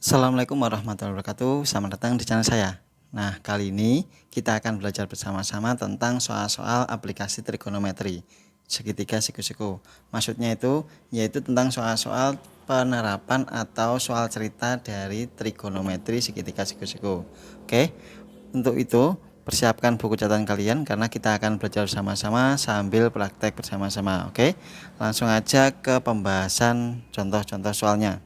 Assalamualaikum warahmatullahi wabarakatuh. Selamat datang di channel saya. Nah, kali ini kita akan belajar bersama-sama tentang soal-soal aplikasi trigonometri segitiga siku-siku. Maksudnya itu yaitu tentang soal-soal penerapan atau soal cerita dari trigonometri segitiga siku-siku. Oke. Untuk itu, persiapkan buku catatan kalian karena kita akan belajar bersama-sama sambil praktek bersama-sama. Oke. Langsung aja ke pembahasan contoh-contoh soalnya.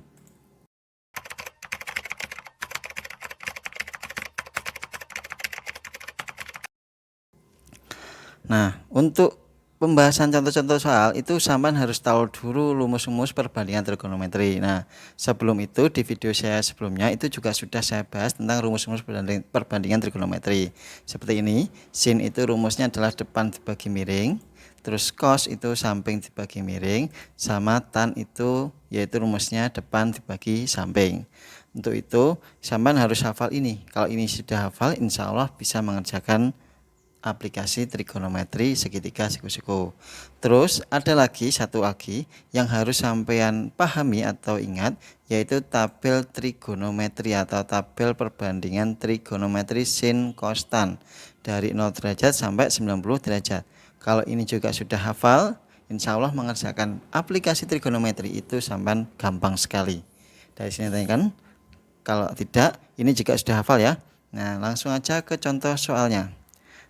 Nah, untuk pembahasan contoh-contoh soal itu sampean harus tahu dulu rumus-rumus perbandingan trigonometri. Nah, sebelum itu di video saya sebelumnya itu juga sudah saya bahas tentang rumus-rumus perbandingan trigonometri. Seperti ini, sin itu rumusnya adalah depan dibagi miring, terus cos itu samping dibagi miring, sama tan itu yaitu rumusnya depan dibagi samping. Untuk itu, sampean harus hafal ini. Kalau ini sudah hafal, insya Allah bisa mengerjakan aplikasi trigonometri segitiga siku-siku. Terus ada lagi satu lagi yang harus sampean pahami atau ingat, yaitu tabel trigonometri atau tabel perbandingan trigonometri sin cos tan dari 0 derajat sampai 90 derajat. Kalau ini juga sudah hafal, insya Allah mengerjakan aplikasi trigonometri itu sampean gampang sekali. Dari sini tanyakan, kalau tidak ini juga sudah hafal ya. Nah, langsung aja ke contoh soalnya.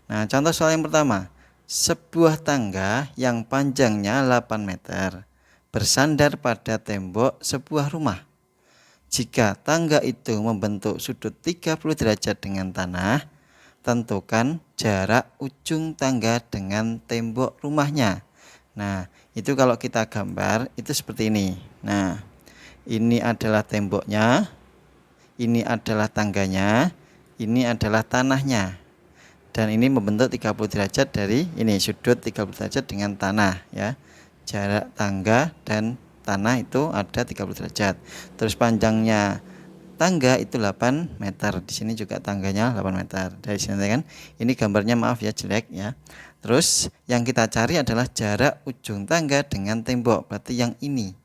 Nah, contoh soal yang pertama. Sebuah tangga yang panjangnya 8 meter bersandar pada tembok sebuah rumah. Jika tangga itu membentuk sudut 30 derajat dengan tanah, tentukan jarak ujung tangga dengan tembok rumahnya. Nah, itu kalau kita gambar itu seperti ini. Nah, ini adalah temboknya, ini adalah tangganya, ini adalah tanahnya. Dan ini membentuk 30 derajat dari ini sudut 30 derajat dengan tanah ya. Jarak tangga dan tanah itu ada 30 derajat. Terus panjangnya tangga itu 8 meter. Di sini juga tangganya 8 meter. Dari sini kan ini gambarnya maaf ya jelek ya. Terus yang kita cari adalah jarak ujung tangga dengan tembok. Berarti yang ini.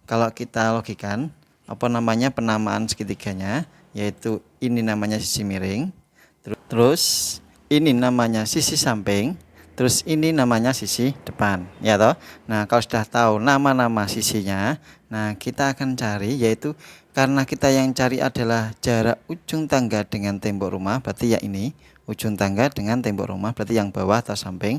Kalau kita logikan apa namanya penamaan segitiganya, yaitu ini namanya sisi miring. Terus ini namanya sisi samping, terus ini namanya sisi depan, ya toh. Nah, kalau sudah tahu nama-nama sisinya, nah kita akan cari yaitu karena kita yang cari adalah jarak ujung tangga dengan tembok rumah, berarti ya ini ujung tangga dengan tembok rumah, berarti yang bawah atau samping.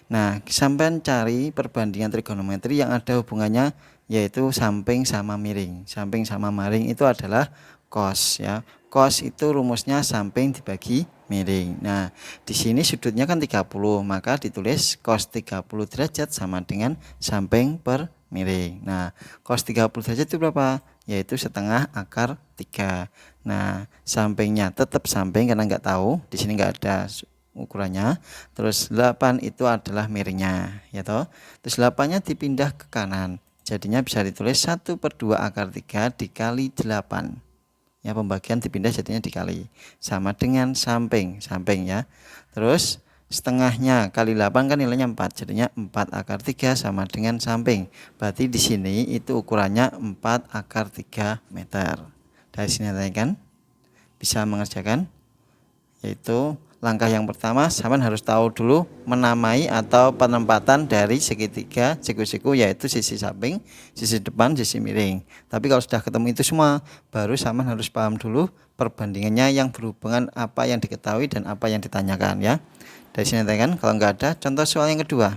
Nah, sampai cari perbandingan trigonometri yang ada hubungannya yaitu samping sama miring. Samping sama miring itu adalah cos ya. Cos itu rumusnya samping dibagi miring. Nah, di sini sudutnya kan 30, maka ditulis cos 30 derajat sama dengan samping per miring. Nah, cos 30 derajat itu berapa? Yaitu setengah akar 3. Nah, sampingnya tetap samping karena nggak tahu, di sini nggak ada ukurannya. Terus 8 itu adalah miringnya, ya toh. Terus 8-nya dipindah ke kanan. Jadinya bisa ditulis 1/2 akar 3 dikali 8. Ya, pembagian dipindah jadinya dikali sama dengan samping ya. Terus setengahnya kali 8 kan nilainya 4, jadinya 4 akar 3 sama dengan samping. Berarti di sini itu ukurannya 4 akar 3 meter. Dari sini kan bisa mengerjakan, yaitu langkah yang pertama sampean harus tahu dulu menamai atau penempatan dari segitiga siku-siku, yaitu sisi samping, sisi depan, sisi miring. Tapi kalau sudah ketemu itu semua, baru sampean harus paham dulu perbandingannya yang berhubungan apa yang diketahui dan apa yang ditanyakan ya. Dari sini kan kalau nggak ada, contoh soal yang kedua.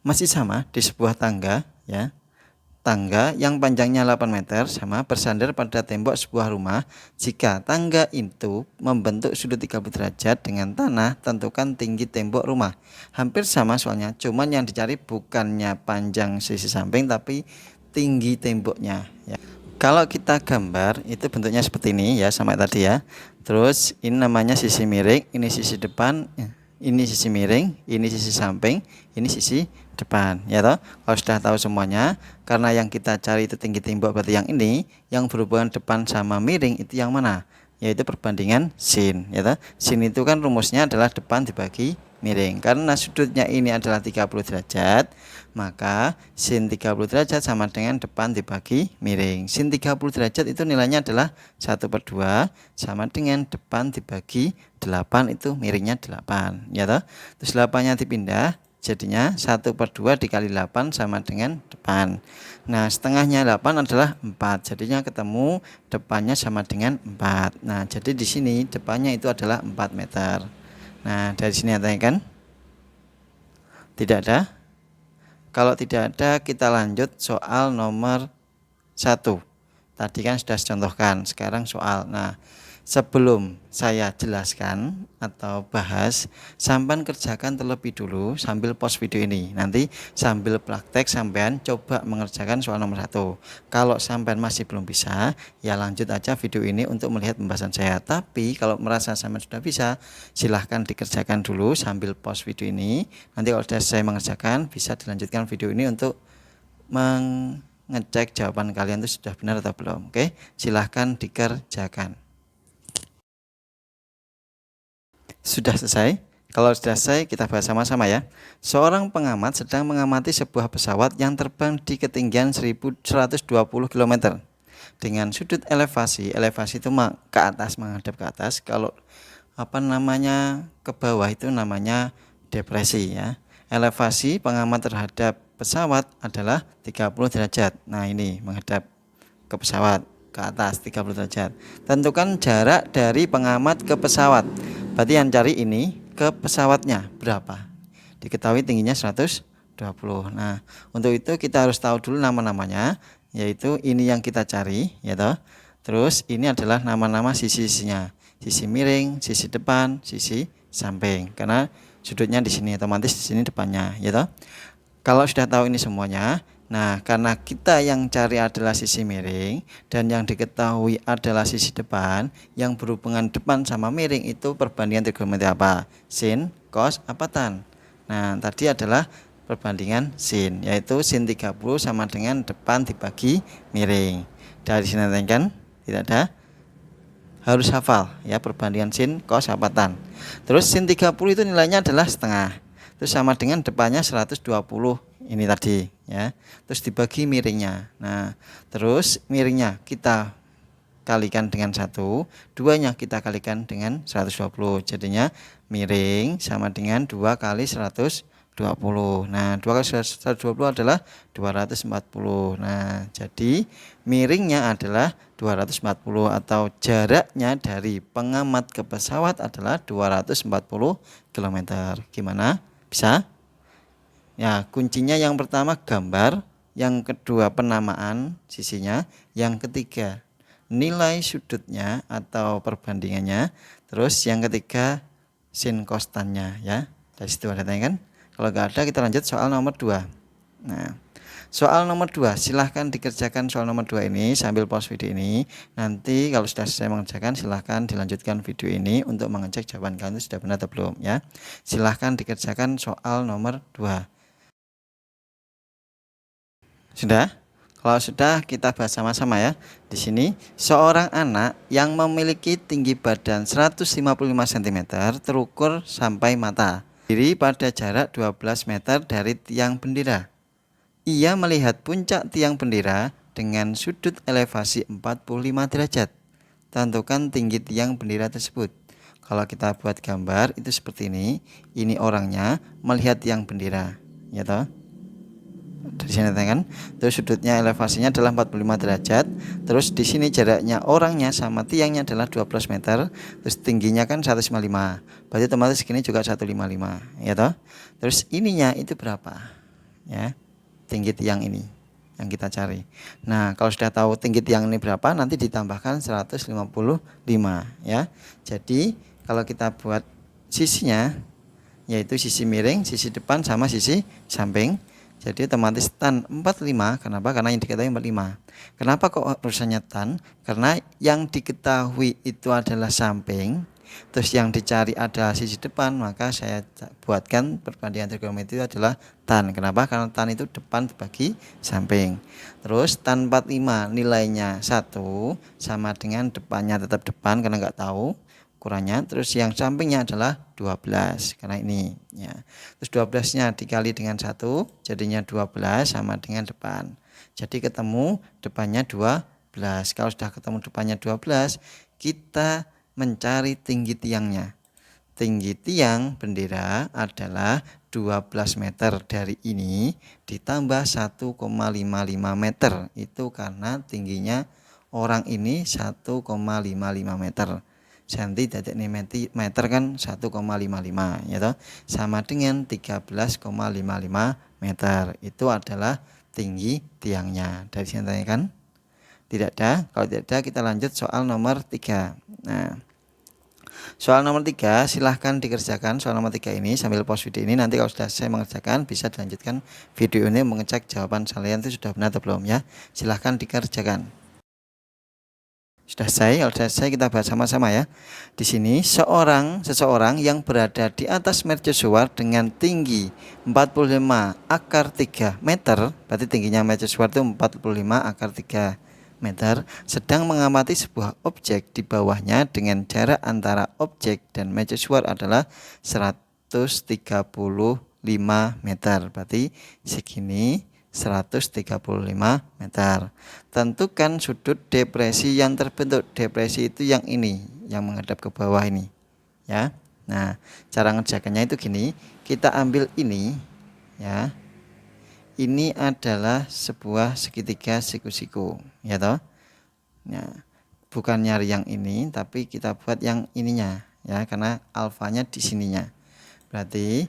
Masih sama di sebuah tangga ya. Tangga yang panjangnya 8 meter sama bersandar pada tembok sebuah rumah. Jika tangga itu membentuk sudut 30 derajat dengan tanah, tentukan tinggi tembok rumah. Hampir sama soalnya, cuman yang dicari bukannya panjang sisi samping tapi tinggi temboknya ya. Kalau kita gambar itu bentuknya seperti ini ya, sama tadi ya. Terus ini namanya sisi miring, ini sisi depan, ini sisi miring, ini sisi samping, ini sisi depan ya toh. Kalau sudah tahu semuanya, karena yang kita cari itu tinggi tembok, berarti yang ini yang berhubungan depan sama miring itu yang mana? yaitu perbandingan sin, ya toh. Sin itu kan rumusnya adalah depan dibagi miring. Karena sudutnya ini adalah 30 derajat, maka sin 30 derajat sama dengan depan dibagi miring. Sin 30 derajat itu nilainya adalah 1/2 sama dengan depan dibagi 8, itu miringnya 8, ya toh. Terus 8-nya dipindah, jadinya 1/2 dikali 8 sama dengan depan. Nah, setengahnya 8 adalah 4. Jadinya ketemu depannya sama dengan 4. Nah, jadi di sini depannya itu adalah 4 meter. Nah, dari sini ada kan? Tidak ada? Kalau tidak ada, kita lanjut soal nomor 1. Tadi kan sudah contohkan, sekarang soal. Nah, sebelum saya jelaskan atau bahas, sampean kerjakan terlebih dulu sambil pause video ini. Nanti sambil praktek sampean coba mengerjakan soal nomor 1. Kalau sampean masih belum bisa, ya lanjut aja video ini untuk melihat pembahasan saya. Tapi kalau merasa sampean sudah bisa, silahkan dikerjakan dulu sambil pause video ini. Nanti kalau sudah saya mengerjakan, bisa dilanjutkan video ini untuk ngecek jawaban kalian itu sudah benar atau belum. Oke, silahkan dikerjakan. Sudah selesai? Kalau sudah selesai, kita bahas sama-sama ya. Seorang pengamat sedang mengamati sebuah pesawat yang terbang di ketinggian 1120 km dengan sudut elevasi itu ke atas, menghadap ke atas. Kalau ke bawah itu namanya depresi ya. Elevasi pengamat terhadap pesawat adalah 30 derajat. Nah, ini menghadap ke pesawat ke atas 30 derajat. Tentukan jarak dari pengamat ke pesawat. Berarti yang cari ini ke pesawatnya berapa? Diketahui tingginya 120. Nah, untuk itu kita harus tahu dulu nama-namanya, yaitu ini yang kita cari, ya toh. Terus ini adalah nama-nama sisi-sisinya. Sisi miring, sisi depan, sisi samping. Karena sudutnya di sini, otomatis di sini depannya, ya toh. Kalau sudah tahu ini semuanya, nah karena kita yang cari adalah sisi miring dan yang diketahui adalah sisi depan, yang berhubungan depan sama miring itu perbandingan trigonometri apa? Sin, cos, apa tan? Nah, tadi adalah perbandingan sin, yaitu sin 30 sama dengan depan dibagi miring. Dari sini kan tidak ada, harus hafal ya perbandingan sin, cos, apa tan. Terus sin 30 itu nilainya adalah setengah. Terus sama dengan depannya 120 ini tadi ya. Terus dibagi miringnya. Nah, terus miringnya kita kalikan dengan 1, duanya kita kalikan dengan 120. Jadinya miring sama dengan 2 kali 120. Nah, 2 kali 120 adalah 240. Nah, jadi miringnya adalah 240 atau jaraknya dari pengamat ke pesawat adalah 240 km. Gimana? Bisa? Ya, kuncinya yang pertama gambar, yang kedua penamaan sisinya, yang ketiga nilai sudutnya atau perbandingannya, terus yang ketiga sin kostannya ya. Dari situ ada kan? Kalau nggak ada, kita lanjut soal nomor 2. Nah, soal nomor 2 silahkan dikerjakan soal nomor 2 ini sambil pause video ini. Nanti kalau sudah selesai mengerjakan, silahkan dilanjutkan video ini untuk mengecek jawaban kalian itu sudah benar atau belum ya. Silahkan dikerjakan soal nomor 2. Sudah? Kalau sudah, kita bahas sama-sama ya. Di sini seorang anak yang memiliki tinggi badan 155 cm terukur sampai mata, berdiri pada jarak 12 meter dari tiang bendera. Ia melihat puncak tiang bendera dengan sudut elevasi 45 derajat. Tentukan tinggi tiang bendera tersebut. Kalau kita buat gambar itu seperti ini. Ini orangnya melihat tiang bendera, ya toh. Dari sini kan, terus sudutnya elevasinya adalah 45 derajat. Terus di sini jaraknya orangnya sama tiangnya adalah 12 meter. Terus tingginya kan 155. Berarti otomatis segini juga 155, ya toh. Terus ininya itu berapa? Ya. Tinggi tiang ini yang kita cari. Nah, kalau sudah tahu tinggi tiang ini berapa, nanti ditambahkan 155 ya. Jadi kalau kita buat sisinya, yaitu sisi miring, sisi depan sama sisi samping. Jadi otomatis tan 45. Kenapa? Karena yang diketahui 45. Kenapa kok urusannya tan? Karena yang diketahui itu adalah samping, terus yang dicari adalah sisi depan, maka saya buatkan perbandingan trigonometri itu adalah tan. Kenapa? Karena tan itu depan dibagi samping. Terus tan 45 nilainya 1 sama dengan depannya tetap depan karena nggak tahu ukurannya. Terus yang sampingnya adalah 12 karena ini ya. Terus 12-nya dikali dengan 1 jadinya 12 sama dengan depan. Jadi ketemu depannya 12. Kalau sudah ketemu depannya 12, kita mencari tinggi tiangnya. Tinggi tiang bendera adalah 12 meter dari ini ditambah 1,55 meter. Itu karena tingginya orang ini 1,55 meter. Senti dadak meter kan 1,55 ya toh, sama dengan 13,55 meter. Itu adalah tinggi tiangnya. Dari sini tanya kan? Tidak ada. Kalau tidak ada, kita lanjut soal nomor 3. Nah, soal nomor 3 silahkan dikerjakan. Soal nomor 3 ini sambil pause video ini, nanti kalau sudah saya mengerjakan bisa dilanjutkan video ini mengecek jawaban kalian itu sudah benar atau belum ya. Silahkan dikerjakan. Sudah selesai, kalau sudah selesai kita bahas sama-sama ya. Di sini seseorang yang berada di atas mercusuar dengan tinggi 45 akar 3 meter, berarti tingginya mercusuar itu 45 akar 3 meter, sedang mengamati sebuah objek di bawahnya dengan jarak antara objek dan mercusuar adalah 135 meter. Berarti segini 135 meter. Tentukan sudut depresi yang terbentuk. Depresi itu yang ini, yang menghadap ke bawah ini ya. Nah, cara ngerjakannya itu gini, kita ambil ini ya. Ini adalah sebuah segitiga siku-siku ya toh. Nah, bukan nyari yang ini, tapi kita buat yang ininya ya, karena alfanya di sininya. Berarti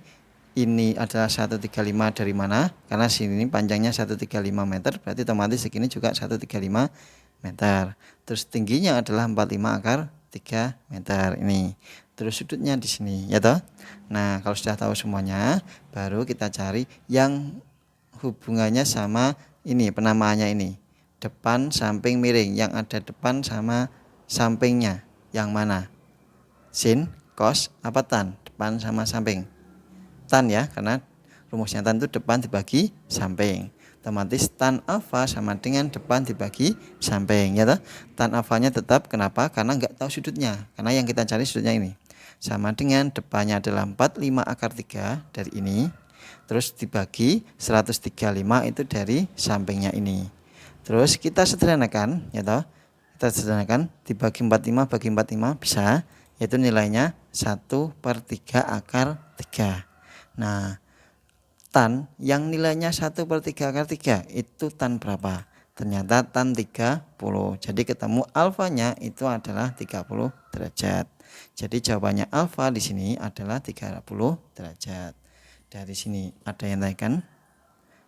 ini adalah 135 dari mana? Karena sini panjangnya 135 meter, berarti otomatis segini juga 135 meter. Terus tingginya adalah 45 akar 3 meter ini. Terus sudutnya di sini ya toh. Nah, kalau sudah tahu semuanya, baru kita cari yang hubungannya sama ini, penamaannya ini. Depan, samping, miring. Yang ada depan sama sampingnya yang mana? Sin, cos, apa tan? Depan sama samping. Tan ya, karena rumusnya tan itu depan dibagi samping. Otomatis tan alfa sama dengan depan dibagi samping ya toh. Tan alfanya tetap, kenapa? Karena nggak tahu sudutnya. Karena yang kita cari sudutnya ini. Sama dengan depannya adalah 45 akar 3 dari ini. Terus dibagi 135 itu dari sampingnya ini. Terus kita sederhanakan ya toh. Kita sederhanakan, dibagi 45 bagi 45 bisa, yaitu nilainya 1/3 akar 3. Nah, tan yang nilainya 1/3 akar 3 itu tan berapa? Ternyata tan 30. Jadi ketemu alfanya itu adalah 30 derajat. Jadi jawabannya alfa di sini adalah 30 derajat. Dari sini ada yang tanyakan?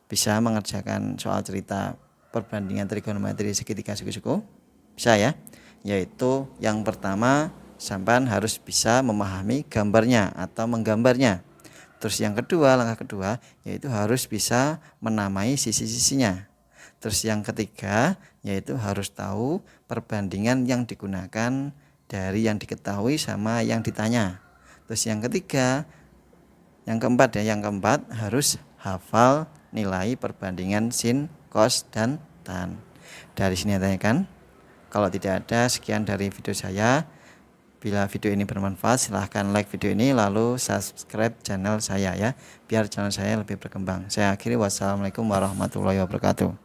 Bisa mengerjakan soal cerita perbandingan trigonometri segitiga siku-siku? Bisa ya. Yaitu yang pertama, sampean harus bisa memahami gambarnya atau menggambarnya. Terus yang kedua, langkah kedua yaitu harus bisa menamai sisi-sisinya. Terus yang ketiga yaitu harus tahu perbandingan yang digunakan dari yang diketahui sama yang ditanya. Terus yang ketiga, yang keempat harus hafal nilai perbandingan sin, cos, dan tan. Dari sini tanyakan. Kalau tidak ada, sekian dari video saya. Bila video ini bermanfaat, silahkan like video ini lalu subscribe channel saya ya, biar channel saya lebih berkembang. Saya akhiri, wassalamualaikum warahmatullahi wabarakatuh.